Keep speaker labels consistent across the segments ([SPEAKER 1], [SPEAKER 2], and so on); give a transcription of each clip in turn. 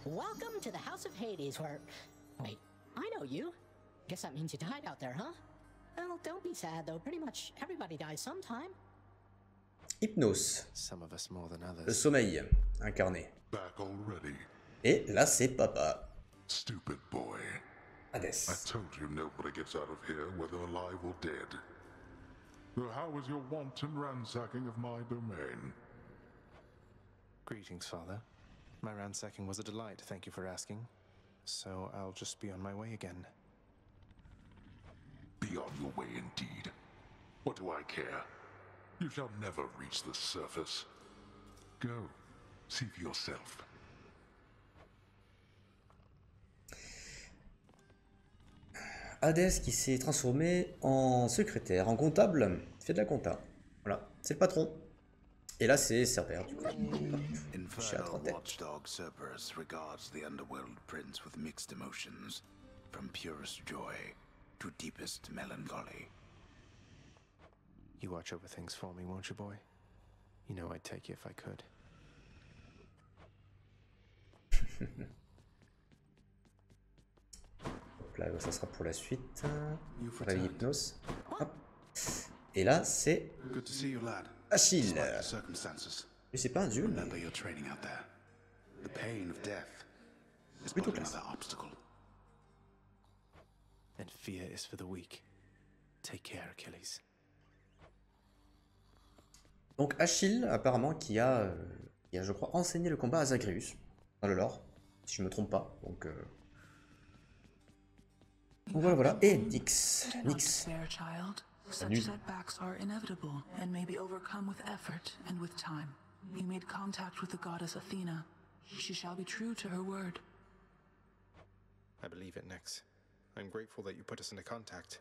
[SPEAKER 1] Welcome to the House of Hades, where... Wait, I know you. Guess that means you died out there, huh? Well, don't be sad, though. Pretty much everybody dies sometime.
[SPEAKER 2] Hypnos.
[SPEAKER 3] Some of us more than others.
[SPEAKER 2] Le sommeil, incarné.
[SPEAKER 4] Back already.
[SPEAKER 2] Et là, c'est papa.
[SPEAKER 4] Stupid boy.
[SPEAKER 2] Hades.
[SPEAKER 4] I told you nobody gets out of here, whether alive or dead. So how was your wanton ransacking of my domain?
[SPEAKER 3] Greetings, Father. My ransacking was a delight, thank you for asking. So I'll just be on my way again.
[SPEAKER 4] Be on your way indeed. What do I care? You shall never reach the surface. Go, see for yourself.
[SPEAKER 2] Hades qui s'est transformé en secrétaire, en comptable, fait de la compta. Voilà, c'est le patron. Et là, c'est Cerber, du coup.
[SPEAKER 5] Infernal watchdog Cerberus regards the underworld prince with mixed emotions, from purest joy to deepest melancholy.
[SPEAKER 3] You watch over things for me, won't you, boy? You know I'd take you if I could.
[SPEAKER 2] Donc là, ça sera pour la suite. Réveil hypnose. Hop. Et là, c'est
[SPEAKER 5] Good to see you, lad.
[SPEAKER 2] Achille.
[SPEAKER 5] Despite the circumstances.
[SPEAKER 2] Lui, c'est pas un dieu, mais
[SPEAKER 5] Remember your training out there. The pain of death is
[SPEAKER 2] plutôt
[SPEAKER 5] but
[SPEAKER 2] classe.
[SPEAKER 5] another obstacle.
[SPEAKER 3] And fear is for the weak. Take care, Achilles.
[SPEAKER 2] Donc Achille, apparemment, qui a, je crois, enseigné le combat à Zagreus, dans le lore, si je me trompe pas. Donc voilà, voilà. Et Nyx. Nyx.
[SPEAKER 6] Such setbacks are inevitable and may be overcome with effort and with time. You made contact with the goddess Athena. She shall be true to her word.
[SPEAKER 3] I believe it, Nyx. I'm grateful that you put us into contact.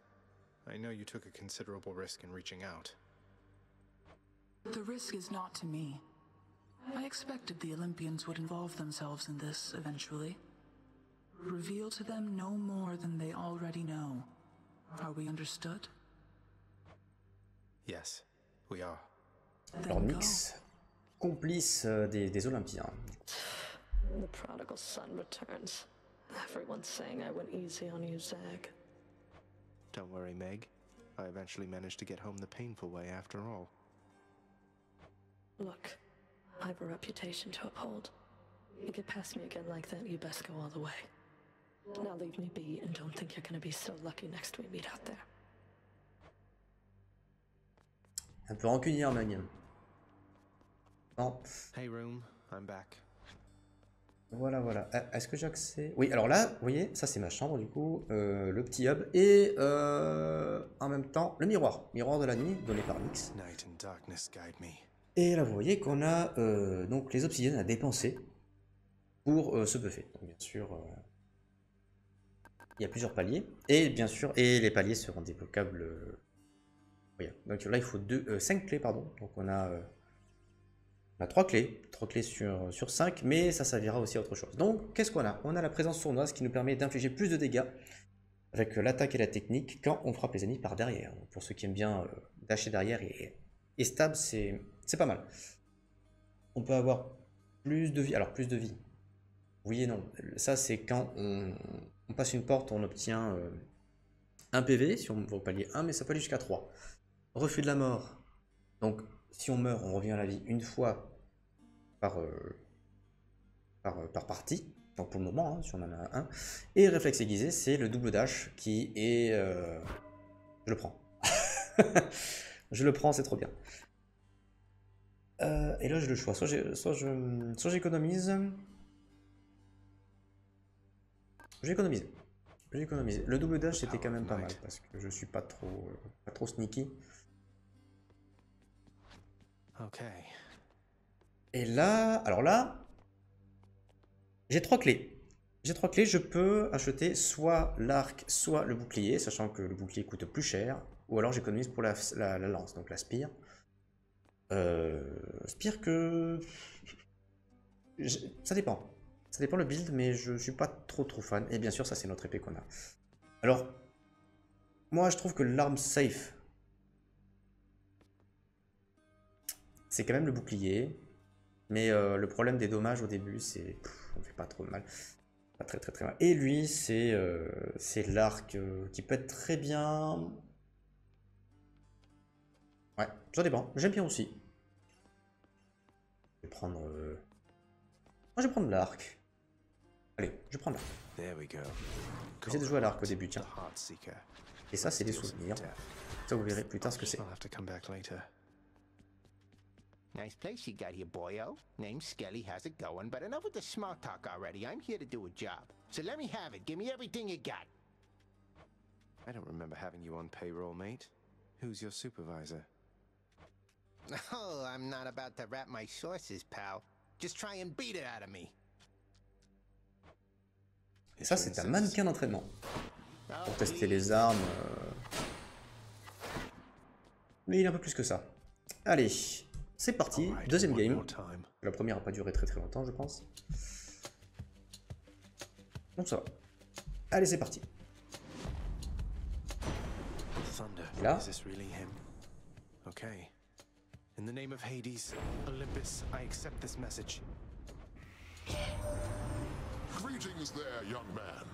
[SPEAKER 3] I know you took a considerable risk in reaching out.
[SPEAKER 6] The risk is not to me. I expected the Olympians would involve themselves in this eventually. Reveal to them no more than they already know. Are we understood?
[SPEAKER 3] Yes, we are.
[SPEAKER 2] Alors Nyx, complice des Olympiens.
[SPEAKER 7] The prodigal son returns. Everyone's saying I went easy on you, Zag.
[SPEAKER 3] Don't worry, Meg. I eventually managed to get home the painful way after all.
[SPEAKER 7] Look, I have a reputation to uphold. You get past me again like that, you best go all the way. Now leave me be and don't think you're gonna be so lucky next we meet out there.
[SPEAKER 2] Un peu rancunière, Meg. Non.
[SPEAKER 3] Hey, room, I'm back.
[SPEAKER 2] Voilà, voilà. Est-ce que j'ai accès? Oui, alors là, vous voyez, ça c'est ma chambre du coup, le petit hub, et en même temps, le miroir. Miroir de la nuit, donné par Nyx.
[SPEAKER 3] Night and darkness guide me.
[SPEAKER 2] Et là, vous voyez qu'on a donc les obsidiennes à dépenser pour se buffer. Donc, bien sûr, il y a plusieurs paliers. Et bien sûr, et les paliers seront débloquables. Oui. Donc là, il faut 5 clés, pardon. Donc on a 3 clés. 3 clés sur 5, mais ça servira aussi à autre chose. Donc, qu'est-ce qu'on a? On a la présence sournoise qui nous permet d'infliger plus de dégâts avec l'attaque et la technique quand on frappe les ennemis par derrière. Donc, pour ceux qui aiment bien dasher derrière et stab, c'est pas mal. On peut avoir plus de vie. Alors, plus de vie. Oui et non. Ça, c'est quand on passe une porte, on obtient un PV, si on va au palier 1, mais ça peut aller jusqu'à 3. Refus de la mort. Donc, si on meurt, on revient à la vie une fois par partie. Donc, pour le moment, hein, si on en a un. Et réflexe aiguisé, c'est le double dash qui est... Je le prends. Je le prends, c'est trop bien. Et là, j'ai le choix. Soit j'économise. J'économise. Le double dash, c'était quand même pas mal, parce que je suis pas trop sneaky.
[SPEAKER 3] Ok.
[SPEAKER 2] Et là, alors là, j'ai 3 clés. Je peux acheter soit l'arc, soit le bouclier, sachant que le bouclier coûte plus cher, ou alors j'économise pour la lance, donc la spire. Spire que... Ça dépend. Ça dépend le build, mais je suis pas trop fan. Et bien sûr, ça c'est notre épée qu'on a. Alors, moi je trouve que l'arme safe, c'est quand même le bouclier. Mais le problème des dommages au début, c'est... On fait pas trop de mal. Pas très mal. Et lui, c'est l'arc qui peut être très bien... Ouais, ça dépend. J'aime bien aussi. Je vais prendre... Moi, je vais prendre l'arc. Allez, je prends l'arc. J'essaie de jouer à l'arc au début, tiens. Et ça, c'est des souvenirs. Ça, vous verrez plus tard ce que c'est.
[SPEAKER 8] Nice place you got here, boyo. Name Skelly has it going, but enough with the small talk already. I'm here to do a job. So let me have it. Give me everything you got.
[SPEAKER 9] I don't remember having you on payroll, mate. Who's your supervisor?
[SPEAKER 8] Oh, I'm not about to rap my sources, pal. Just try and beat it out of me.
[SPEAKER 2] Et ça, c'est un mannequin d'entraînement. Pour tester les armes. Mais il est un peu plus que ça. Allez, c'est parti. Deuxième game. La première n'a pas duré très longtemps, je pense. Donc ça va. Allez, c'est parti. Là.
[SPEAKER 9] Okay. In the name of Hades, Olympus, I accept this message.
[SPEAKER 4] Greetings there, young man.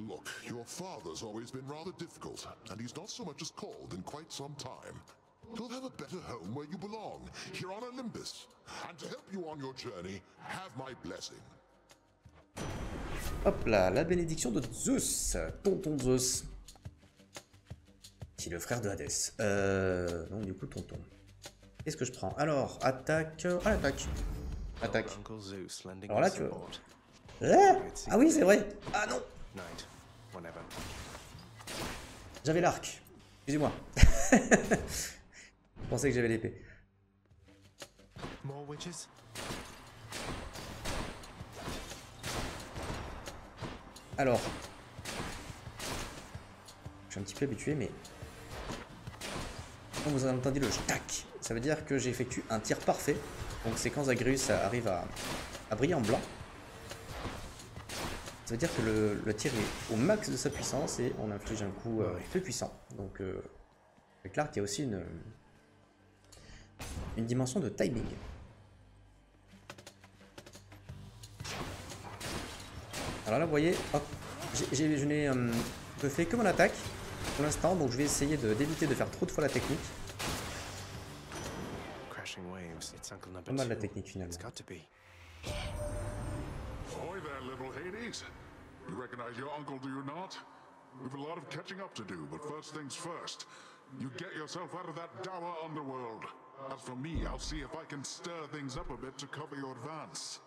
[SPEAKER 4] Look, your father's always been rather difficult, and he's not so much as called in quite some time. You'll have a better home where you belong, here on Olympus. And to help you on your journey, have my blessing.
[SPEAKER 2] Hop là, la bénédiction de Zeus, tonton Zeus. Qui est le frère de Hadès. Donc du coup, tonton. Qu'est-ce que je prends? Alors, attaque... Ah, l'attaque. Attaque. Alors là, tu veux... Ah oui, c'est vrai. Ah non. J'avais l'arc. Excusez-moi. Je pensais que j'avais l'épée. Alors. Je suis un petit peu habitué, mais... Comme vous avez entendu le tac, ça veut dire que j'effectue un tir parfait. Donc c'est quand Zagreus arrive à briller en blanc. Ça veut dire que le tir est au max de sa puissance et on inflige un coup peu puissant. Donc avec l'arc, il y a aussi une dimension de timing. Alors là, vous voyez, hop, je n'ai fait que mon attaque pour l'instant, donc je vais essayer d'éviter de faire trop de fois la technique. Pas mal la technique finalement.
[SPEAKER 4] Ahoy there, little Hades. You recognize your uncle, do you not? We've a lot of catching up to do, but first things first. You get yourself out of that dour underworld. As for me, I'll see if I can stir things up a bit to cover your advance.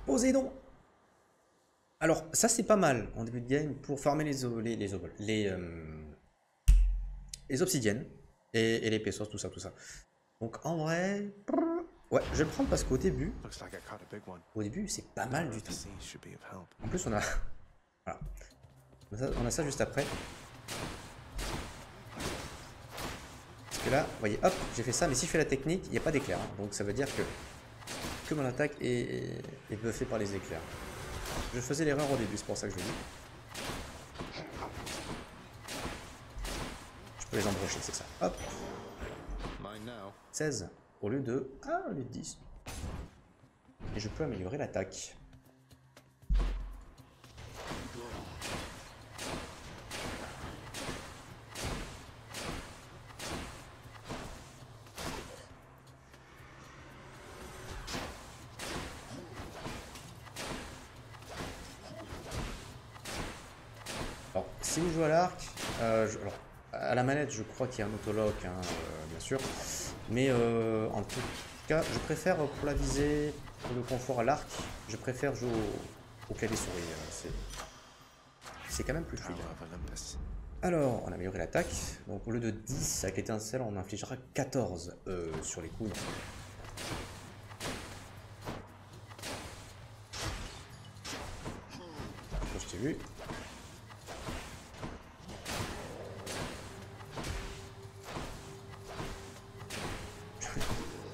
[SPEAKER 2] Poséidon. Alors, ça c'est pas mal en début de game pour farmer les obsidiennes et les pesos, tout ça. Donc en vrai, ouais, je vais le prendre parce qu'au début, c'est pas mal du tout. En plus, on a, voilà, on a ça juste après. Parce que là, vous voyez, hop, j'ai fait ça, mais si je fais la technique, il n'y a pas d'éclair. Hein, donc ça veut dire que mon attaque est buffée par les éclairs. Je faisais l'erreur au début, c'est pour ça que je le dis. Je peux les embrocher, c'est ça. Hop. 16 au lieu de... Ah, au lieu de 10. Et je peux améliorer l'attaque. Alors, si vous jouez à l'arc, à la manette, je crois qu'il y a un autolock, hein, bien sûr. Mais en tout cas, je préfère pour la visée, pour le confort à l'arc, je préfère jouer au clavier souris. C'est quand même plus fluide. Alors, on a amélioré l'attaque. Donc au lieu de 10 avec l'étincelle, on infligera 14 sur les coups. Je t'ai vu.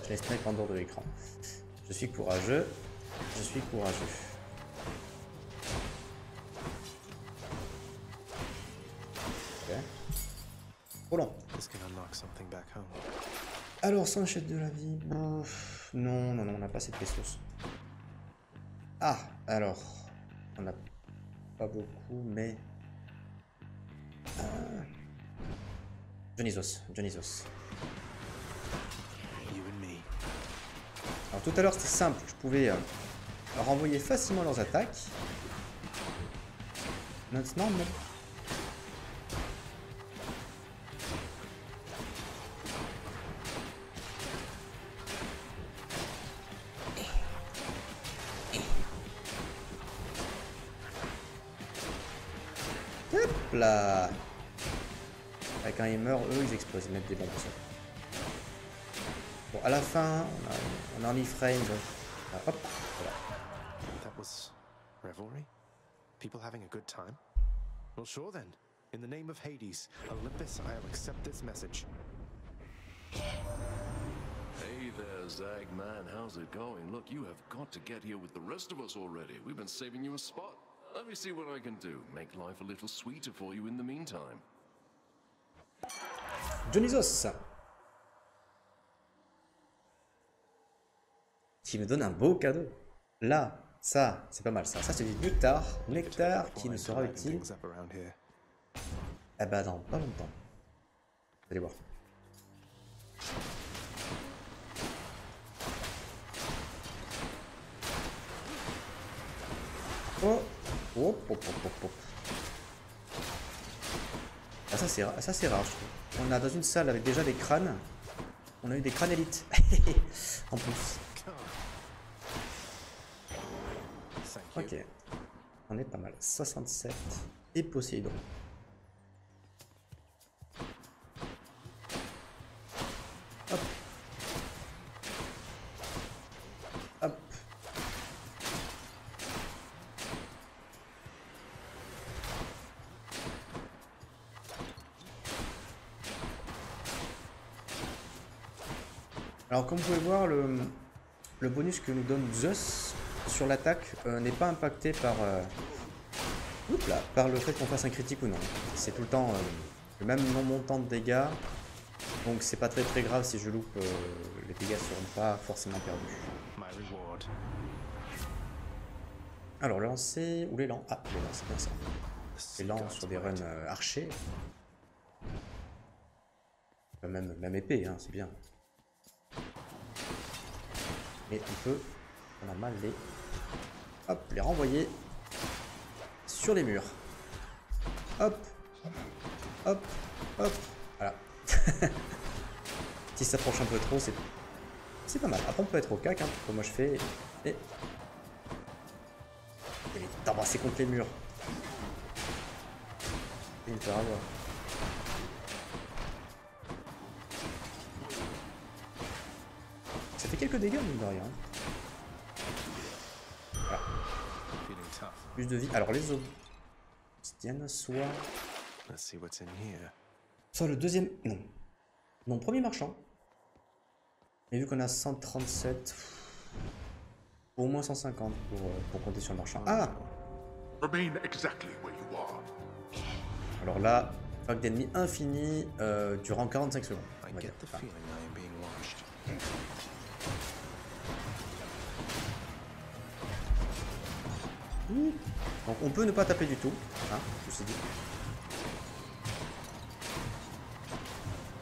[SPEAKER 2] Je les snipe en dehors de l'écran. Je suis courageux. Je suis courageux. Ok. Trop long.
[SPEAKER 9] This can unlock something back home.
[SPEAKER 2] Alors, ça achète de la vie. Ouf. Non, non, non, on n'a pas assez de pesos. Ah, alors. On n'a pas beaucoup, mais... Dionysos, Dionysos. Alors tout à l'heure c'était simple, je pouvais renvoyer facilement leurs attaques. Maintenant, non. Hop là. Quand ils meurent, eux, ils explosent, ils mettent des bombes aussi. Bon, à la fin, on a un iframe. Hop, voilà.
[SPEAKER 9] That was revelry? People having a good time? Well, sure then. In the name of Hades, Olympus, I'll accept this message.
[SPEAKER 10] Hey there, Zagman. How's it going? Look, you have got to get here with the rest of us already. We've been saving you a spot. Let me see what I can do. Make life a little sweeter for you in the meantime.
[SPEAKER 2] Dionysos, qui me donne un beau cadeau. Là, ça, c'est pas mal ça. Ça, c'est du nectar. Nectar qui nous sera utile. Eh ben, dans pas longtemps. Vous allez voir. Oh, hop, hop, hop, hop. Ah, ça c'est rare, je trouve. On a dans une salle avec déjà des crânes. On a eu des crânes élites. En plus. Ok. On est pas mal. 67. Et Poséidon. Hop. Hop. Alors comme vous pouvez voir, le bonus que nous donne Zeus sur l'attaque n'est pas impacté par, par le fait qu'on fasse un critique ou non. C'est tout le temps le même montant de dégâts, donc c'est pas très grave si je loupe, les dégâts seront pas forcément perdus. Alors lancer ou l'élan, ah l'élan c'est bien ça. L'élan sur des runs archers, même épée, hein, c'est bien. Et on a mal les renvoyer sur les murs. Hop, hop, hop, voilà. Si ça s'approche un peu trop, c'est pas mal. Après on peut être au cac, hein, comme moi je fais, et d'embrasser contre les murs. Et me faire avoir. Ça fait quelques dégâts, mine de rien. Voilà. Plus de vie. Alors, les obsidiennes, soit le deuxième. Non. Mon premier marchand. Et vu qu'on a 137, au moins 150 pour compter sur le marchand. Ah! Alors là, vague d'ennemis infini durant 45 secondes. On va dire. Enfin. Donc on peut ne pas taper du tout, hein, ceci dit.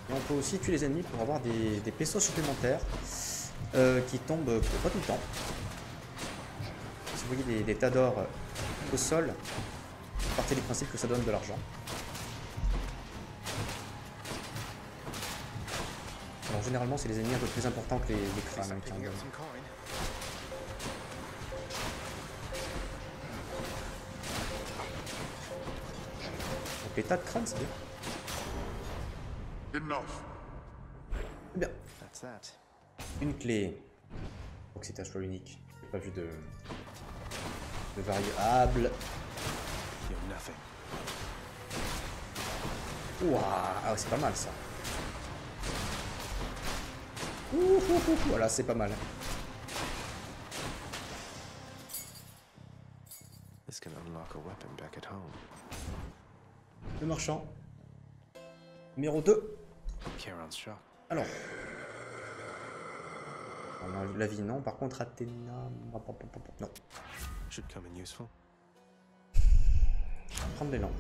[SPEAKER 2] Et on peut aussi tuer les ennemis pour avoir des pesos supplémentaires qui tombent pas tout le temps. Si vous voyez des tas d'or au sol, partez du principe que ça donne de l'argent. Alors généralement c'est les ennemis un peu plus importants que les crânes qui en donnent. Donc les tas de crânes c'est bien. C'est bien. Une clé. Donc c'est un choix unique. J'ai pas vu de variable. Ouah, ah, c'est pas mal ça. Voilà, c'est pas mal. Le marchand. Numéro 2. Alors. Non, la vie, non. Par contre, Athéna... Non.
[SPEAKER 9] Should come in useful.
[SPEAKER 2] Prendre l'élan.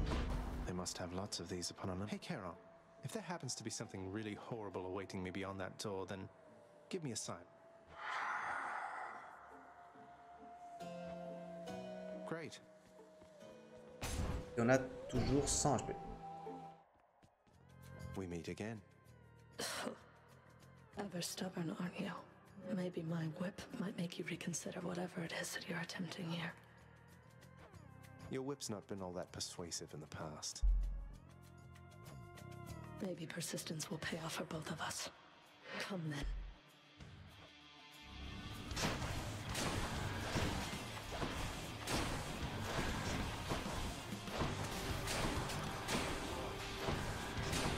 [SPEAKER 9] They must have lots of these upon them. Hey, Carol, if there happens to be something really horrible awaiting me beyond that door, then give me a sign. Great.
[SPEAKER 2] Et on a toujours 100 HP.
[SPEAKER 9] We meet again.
[SPEAKER 7] Ever stubborn, aren't you? Maybe my whip might make you reconsider whatever it is that you're attempting here.
[SPEAKER 9] Your whip's not been all that persuasive in the past.
[SPEAKER 7] Maybe persistence will pay off for both of us. Come then.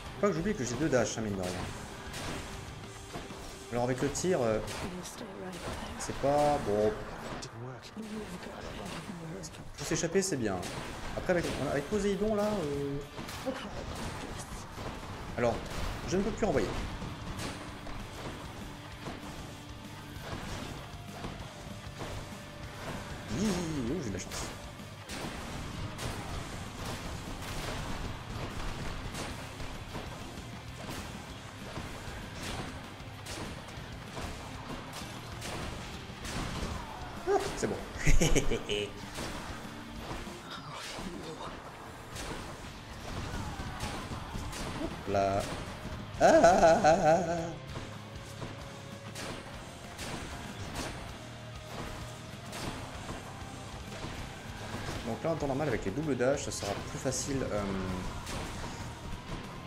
[SPEAKER 2] Je crois que j'oublie que j'ai 2 dash, hein, mine de rien. Alors avec le tir, c'est pas... Bon... Pour s'échapper, c'est bien. Après, avec Poséidon, là... Alors, je ne peux plus renvoyer. Oh, j'ai de la chance. Ah, c'est bon. Hop là. Ah. Donc là en temps normal avec les doubles dash ça sera plus facile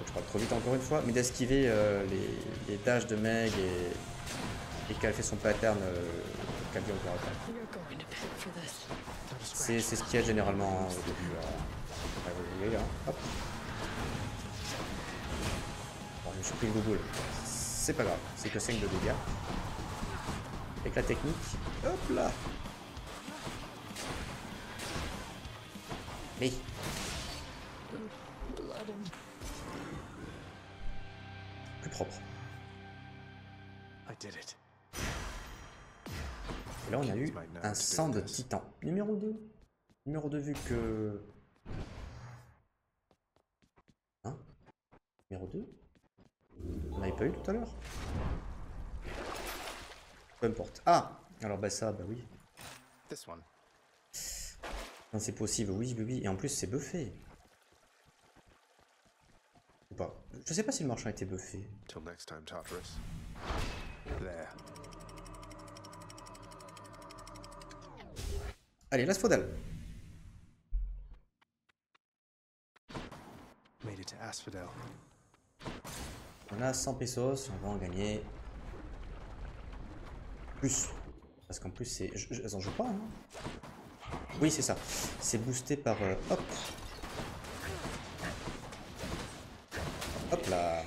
[SPEAKER 2] je parle trop vite encore une fois mais d'esquiver les dash de Meg et qu'elle fait son pattern qu'elle dit encore après. C'est ce qu'il y a généralement au début vous voyez là. Hop. Bon, je me suis pris une gougoule. C'est pas grave, c'est que 5 de dégâts. Avec la technique. Hop là. Oui. Plus propre. Et là on a eu un sang de titan. Numéro 2. Numéro 2 vu que... Hein? Numéro 2? On n'avait pas eu tout à l'heure? Peu importe. Ah! Alors bah ça, bah oui. Non, c'est possible, oui. Et en plus c'est buffé. Ou pas. Je sais pas si le marchand était buffé. Allez, l'Asphodel. On a 100 pesos, on va en gagner plus. Parce qu'en plus c'est... Elles en jouent pas, hein. Oui, c'est ça. C'est boosté par... hop. Hop là.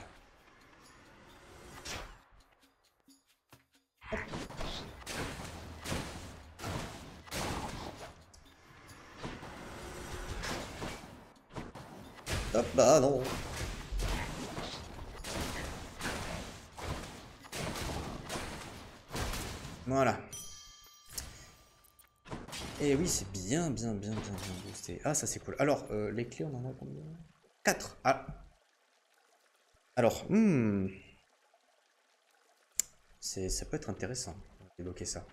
[SPEAKER 2] Hop. Hop, bah non. Voilà. Et oui, c'est bien boosté. Ah, ça c'est cool. Alors, les clés, on en a combien? 4. Ah. Alors, ça peut être intéressant de débloquer ça.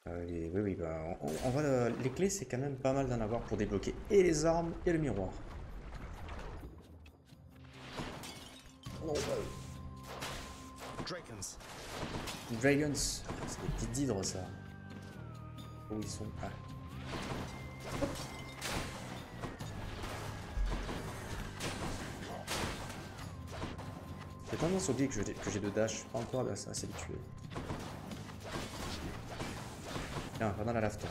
[SPEAKER 2] Oui, bah, on va, les clés, c'est quand même pas mal d'en avoir pour débloquer et les armes et le miroir. Oh, Dragons. C'est des petites hydres, ça. Où ils sont? Ah. J'ai tendance à oublier que j'ai 2 dash. Je suis pas encore assez habitué. Tiens, va dans la lave, toi.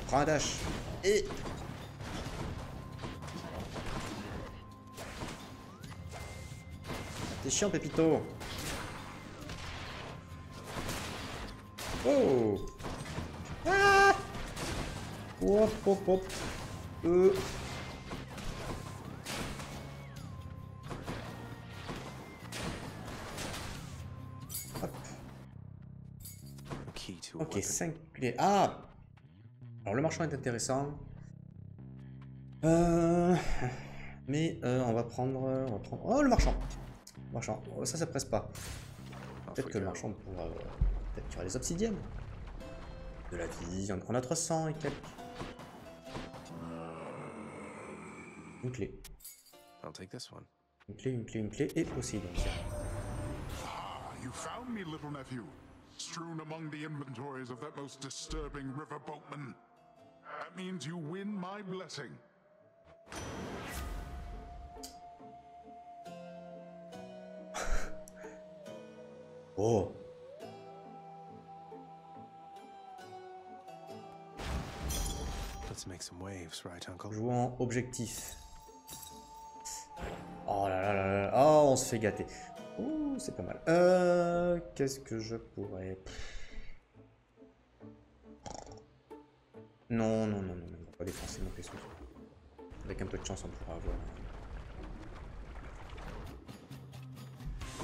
[SPEAKER 2] Prends un dash. Et... T'es chiant, Pépito. Oh. Ah. Hop.
[SPEAKER 9] key to a
[SPEAKER 2] Ok,
[SPEAKER 9] weapon.
[SPEAKER 2] 5 clés. Ah! Alors le marchand est intéressant. Mais on va prendre... Oh, le marchand! Marchand. Oh, ça presse pas. Peut-être que le marchand pourra... peut-être qu'il y aura des obsidiennes. De la vie. On a 300 et quelques. Une clé.
[SPEAKER 9] I'll take this one.
[SPEAKER 2] Une clé et aussi donc.
[SPEAKER 4] Ah, you found me, little nephew. Strewn among the inventories of that most disturbing river boatman. That means you win my blessing.
[SPEAKER 2] Oh!
[SPEAKER 9] Let's make some waves, right, Uncle?
[SPEAKER 2] Jouons objectif. Oh là là là là. Oh, on se fait gâter. Ouh, c'est pas mal. Qu'est-ce que je pourrais... Non, non, non, non, non, on va pas défoncer mon vaisseau. Avec un peu de chance, on pourra avoir...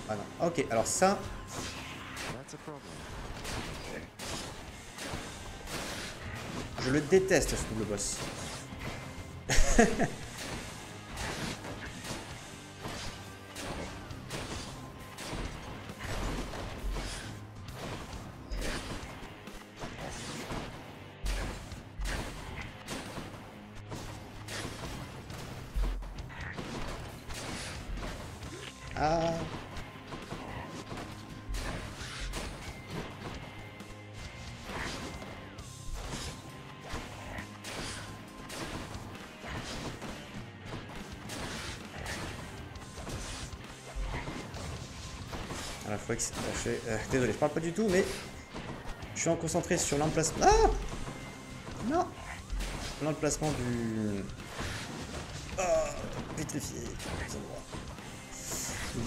[SPEAKER 2] Ah non, ok, alors ça...
[SPEAKER 9] That's a problem.
[SPEAKER 2] Je le déteste, ce double boss. Ah. La fois que désolé, je parle pas du tout, mais je suis en concentré sur l'emplacement. Ah non, l'emplacement du pétrifié.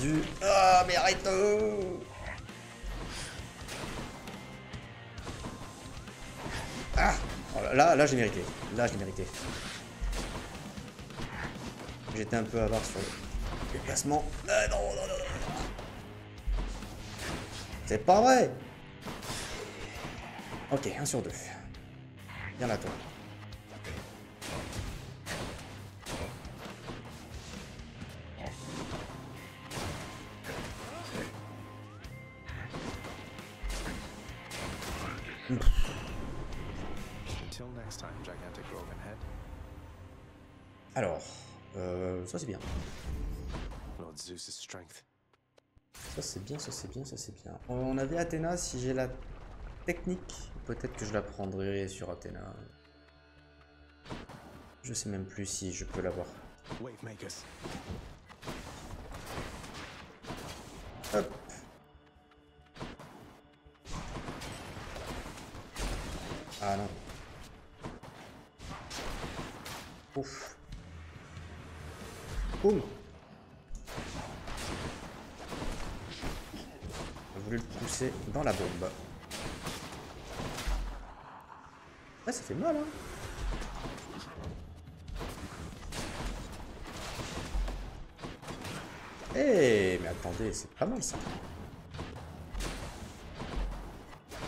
[SPEAKER 2] Du ah mais arrête. Ah oh là j'ai mérité. Là j'ai mérité. J'étais un peu avare sur le déplacement. Ah, non, non, non, non. C'est pas vrai. Ok, 1 sur 2. Viens là, toi.
[SPEAKER 9] Until next time, gigantic Gorgon head.
[SPEAKER 2] Alors, ça c'est bien.
[SPEAKER 9] Lord Zeus's strength.
[SPEAKER 2] Ça c'est bien, ça c'est bien, ça c'est bien. On avait Athéna, si j'ai la technique, peut-être que je la prendrai sur Athéna. Je sais même plus si je peux l'avoir.
[SPEAKER 9] Wave makers.
[SPEAKER 2] Hop. Ah non. Ouf. Boum. J'ai voulu le pousser dans la bombe. Ah, ça fait mal, hein. Eh, mais attendez, c'est pas mal ça.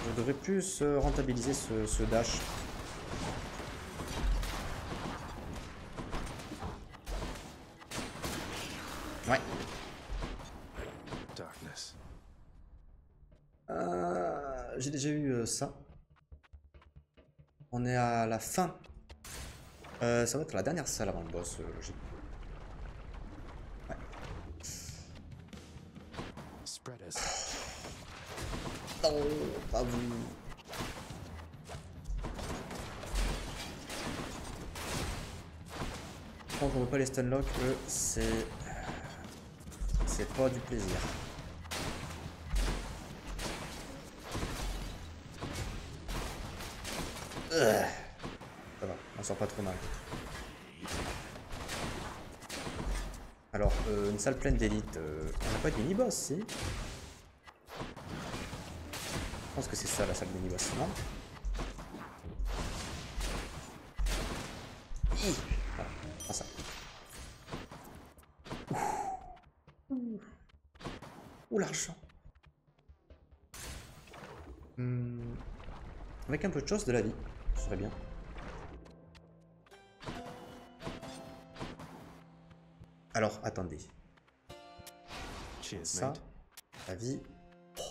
[SPEAKER 2] Je devrais plus rentabiliser ce dash. Ouais.
[SPEAKER 9] Darkness.
[SPEAKER 2] J'ai déjà eu ça. On est à la fin. Ça va être la dernière salle avant le boss, logique. Ouais.
[SPEAKER 9] Spreaders.
[SPEAKER 2] Non, pas vous. Je pense qu'on veut pas les stunlock, eux, c'est pas du plaisir. Ça va, on sort pas trop mal. Alors, une salle pleine d'élite, on n'a pas de mini-boss, si? Je pense que c'est ça la salle de mini-boss, non? Voilà, prends ça. Ouh, l'argent. Avec un peu de chance de la vie, ce serait bien. Alors, attendez. Ça, la vie. Oh.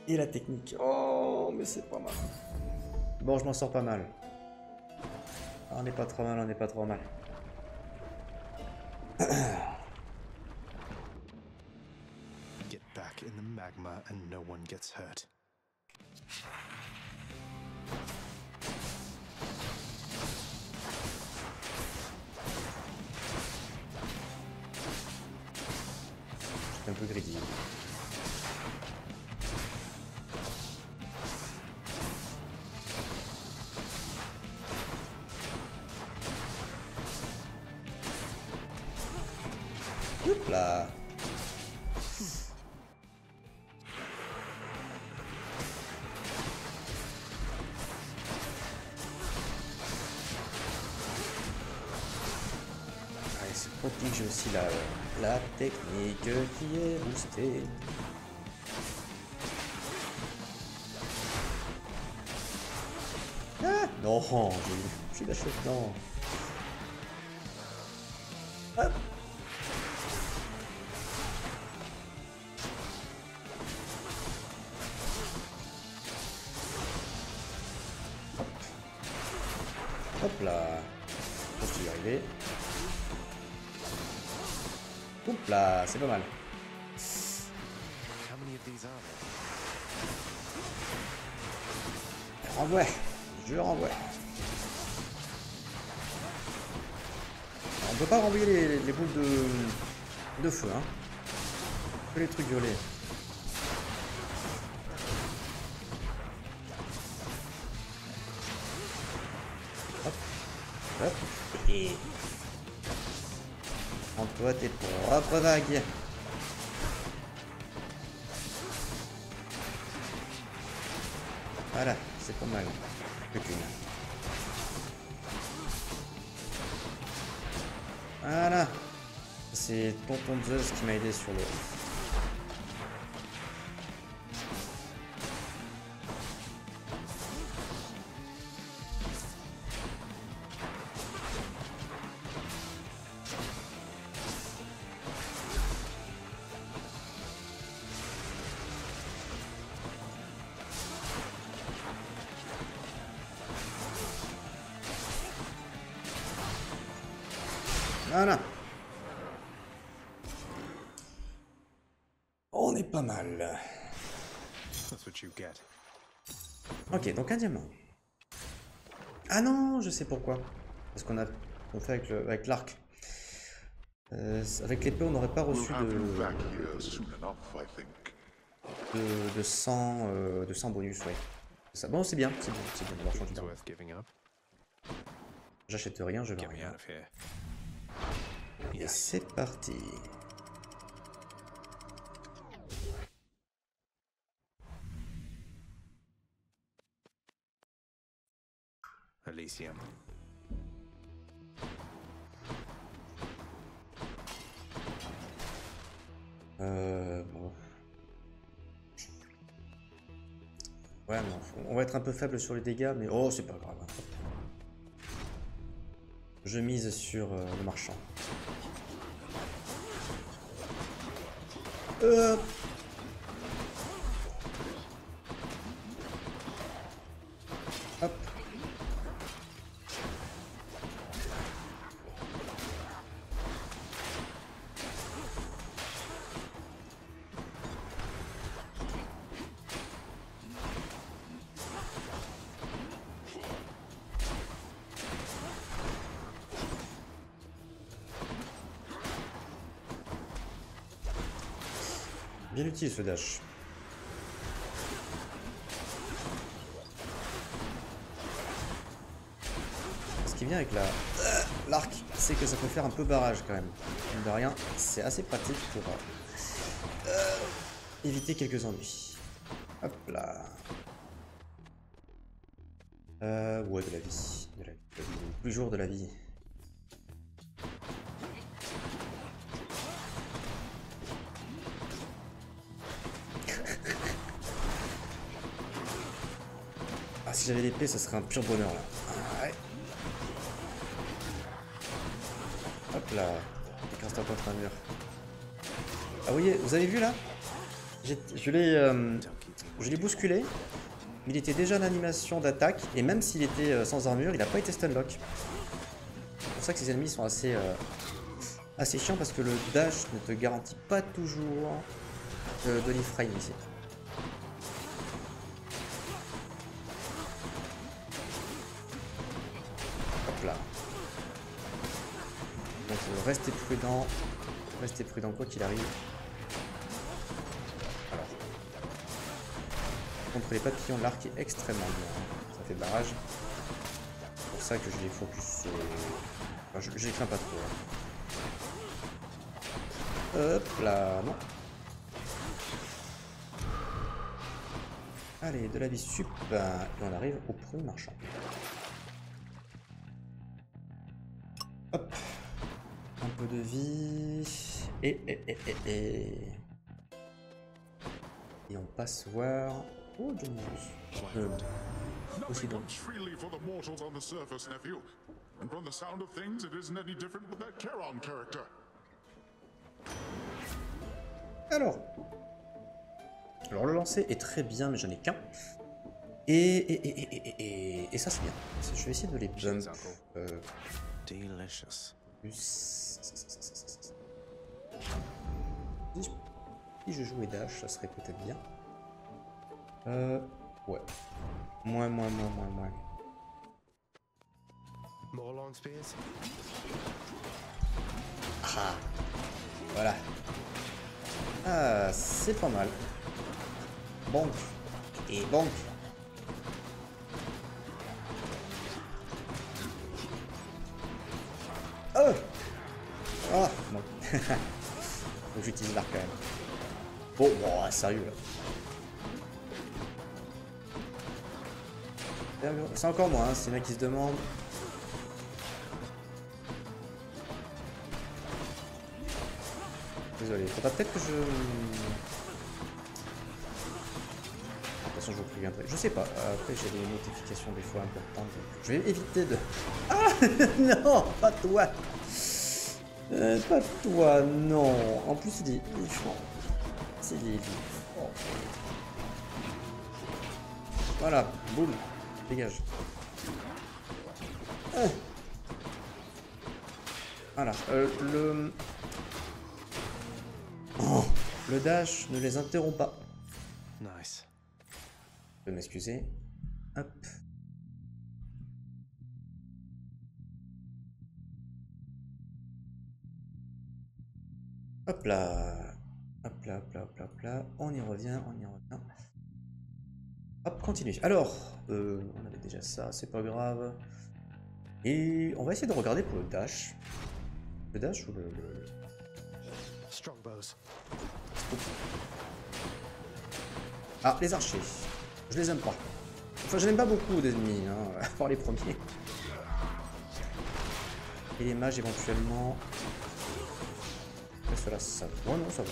[SPEAKER 2] Et la technique. Oh, mais c'est pas mal. Bon, je m'en sors pas mal. On n'est pas trop mal, on n'est pas trop mal.
[SPEAKER 9] Get back in the magma and no one gets hurt.
[SPEAKER 2] C'est un peu greedy. Hop là. Allez, c'est pratique, j'ai aussi la technique qui est boostée. Ah non, j'ai lâché dedans. Hop. Hop là, je suis arrivé. Hop là, c'est pas mal. Renvoie, je renvoie. Alors, on peut pas renvoyer les boules de feu, hein. Que les trucs violets. Hop. Et... prends-toi tes propres vagues. Voilà, c'est pas mal. Plus qu'une. Voilà. C'est Tonton Zeus qui m'a aidé sur le... Voilà. On est pas mal. Ok, donc un diamant. Ah non, je sais pourquoi. Parce qu'on fait avec l'arc. Avec l'épée, on n'aurait pas reçu de 100 bonus, ouais. Ça, bon, c'est bien, c'est bien d'avoir changé d'arme. J'achète rien, je vends rien. Et c'est parti.
[SPEAKER 9] Elysium.
[SPEAKER 2] Bon. Ouais, non, on va être un peu faible sur les dégâts, mais oh, c'est pas grave. Je mise sur le marchand. Hop. Bien utile ce dash. Ce qui vient avec l'arc, c'est que ça peut faire un peu barrage quand même. De rien, c'est assez pratique pour éviter quelques ennuis. Hop là. Ouais, de la vie. De la vie. Tous les jours de la vie. si j'avais l'épée, ça serait un pur bonheur là. Ah, ouais. Hop là. Écrase-toi contre un mur. Ah vous avez vu là? Je l'ai bousculé. Il était déjà en animation d'attaque. Et même s'il était sans armure, il n'a pas été stunlock. C'est pour ça que ces ennemis sont assez chiants parce que le dash ne te garantit pas toujours de l'iframe ici. Hop là. Donc restez prudent. Restez prudent quoi qu'il arrive. Alors. Contre les papillons, l'arc est extrêmement bien. Ça fait barrage. C'est pour ça que je les focus. Enfin, je les crains pas trop. Hop là, non. Allez, de la vie sup. Et on arrive au premier marchand. Hop. Un peu de vie. Et on passe voir. Oh, Johnny. Aussi bon. Alors le lancer est très bien, mais j'en ai qu'un. Et ça c'est bien. Je vais essayer de les bump.
[SPEAKER 9] Delicious.
[SPEAKER 2] Si je jouais dash, ça serait peut-être bien. Ouais. Moins.
[SPEAKER 9] More long spears.
[SPEAKER 2] Ah. Voilà. Ah, c'est pas mal. Bonk. Et bonk. Oh. Oh, non. Faut que j'utilise l'arc quand même. Bon, sérieux là. C'est encore moi, hein, c'est le mec qui se demande. Désolé, faudra peut-être que je... De toute façon, je vous préviendrai. Je sais pas, après j'ai des notifications des fois importantes. Je vais éviter de... Ah non, pas toi. Pas toi, non. En plus, il est... C'est les... Oh. Voilà, boum. Dégage. Voilà, Oh, le dash ne les interrompt pas.
[SPEAKER 9] Nice.
[SPEAKER 2] Je vais m'excuser. Hop. Hop là. Hop là, hop là, hop là, hop là. On y revient, on y revient. Hop, continue. Alors, on avait déjà ça, c'est pas grave. Et on va essayer de regarder pour le dash. Le dash ou le...
[SPEAKER 9] Strongbows.
[SPEAKER 2] Ah, les archers. Je les aime pas. Enfin, je n'aime pas beaucoup d'ennemis, hein, à part les premiers. Et les mages éventuellement. Cela, ça va. Oh non, ça va.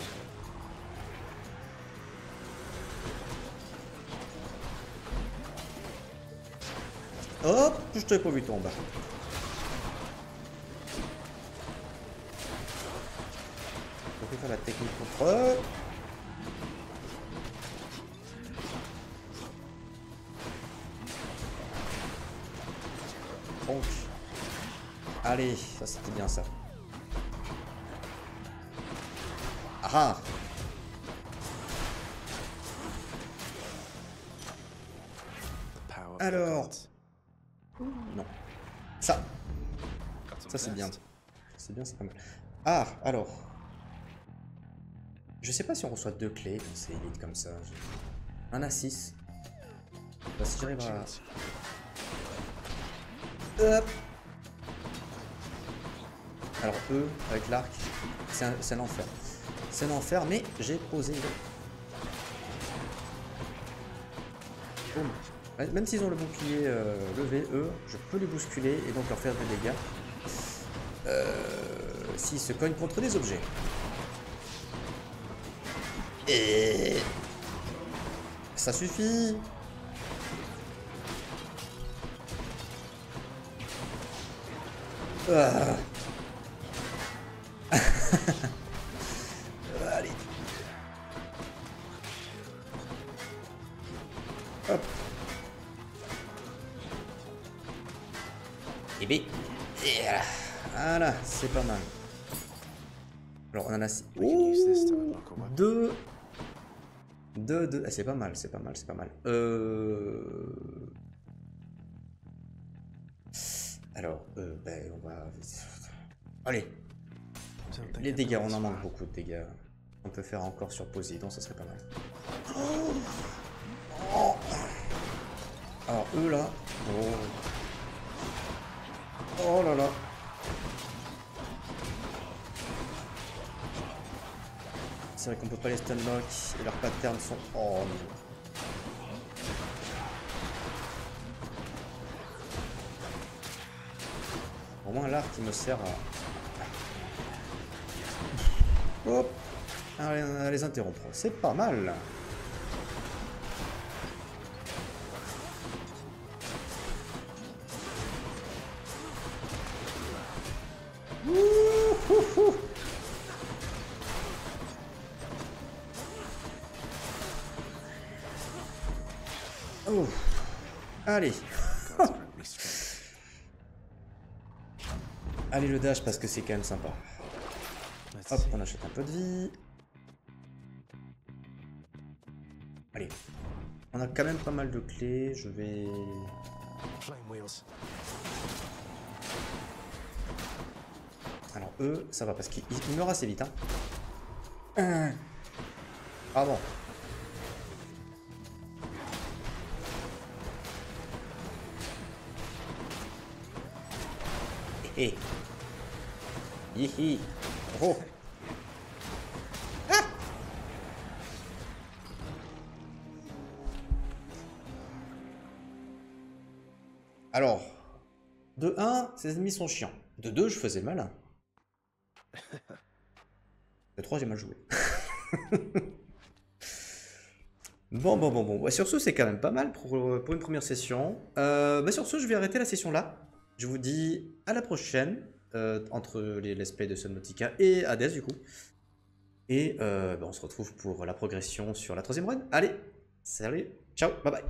[SPEAKER 2] Hop, je t'avais pas vu tomber. On peut faire la technique contre eux. Donc, allez, ça c'était bien ça. Ah! Alors, non. Ça c'est bien. C'est bien, c'est pas mal. Ah, alors. Je sais pas si on reçoit 2 clés quand c'est élite comme ça. Un à 6. Bah, si j'arrive à... Hop. Alors eux, avec l'arc, c'est l'enfer. C'est l'enfer, mais j'ai posé. Boum. Même s'ils ont le bouclier levé, eux, je peux les bousculer et donc leur faire des dégâts. S'ils se cognent contre des objets. Et... ça suffit. Ah. Allez. Hop. Et B. Et voilà, c'est pas mal. Alors on en a 6. Oh, 2. Ah, c'est pas mal, c'est pas mal, c'est pas mal. Alors, ben, on va... Allez. Les dégâts, on en manque beaucoup de dégâts. On peut faire encore sur Poséidon, ça serait pas mal. Oh. Alors, eux là... Oh, oh là là. C'est vrai qu'on peut pas les stunlock et leurs patterns sont... Oh non. Au moins l'arc qui me sert à... Hop, à les interrompre. C'est pas mal. Oh. Allez. Allez le dash parce que c'est quand même sympa. Hop, on achète un peu de vie. Allez. On a quand même pas mal de clés. Je vais... Alors eux, ça va parce qu'ils meurent assez vite. Hein. Ah bon. Hé. Hihi. Oh. Ah. Alors, de 1, ces ennemis sont chiants. De 2, je faisais le malin. De 3, j'ai mal joué. Bon. Ouais, sur ce, c'est quand même pas mal pour une première session. Sur ce, je vais arrêter la session là. Je vous dis à la prochaine, entre les let's play de Subnautica et Hades du coup. Et on se retrouve pour la progression sur la 3e run. Allez, salut, ciao, bye bye.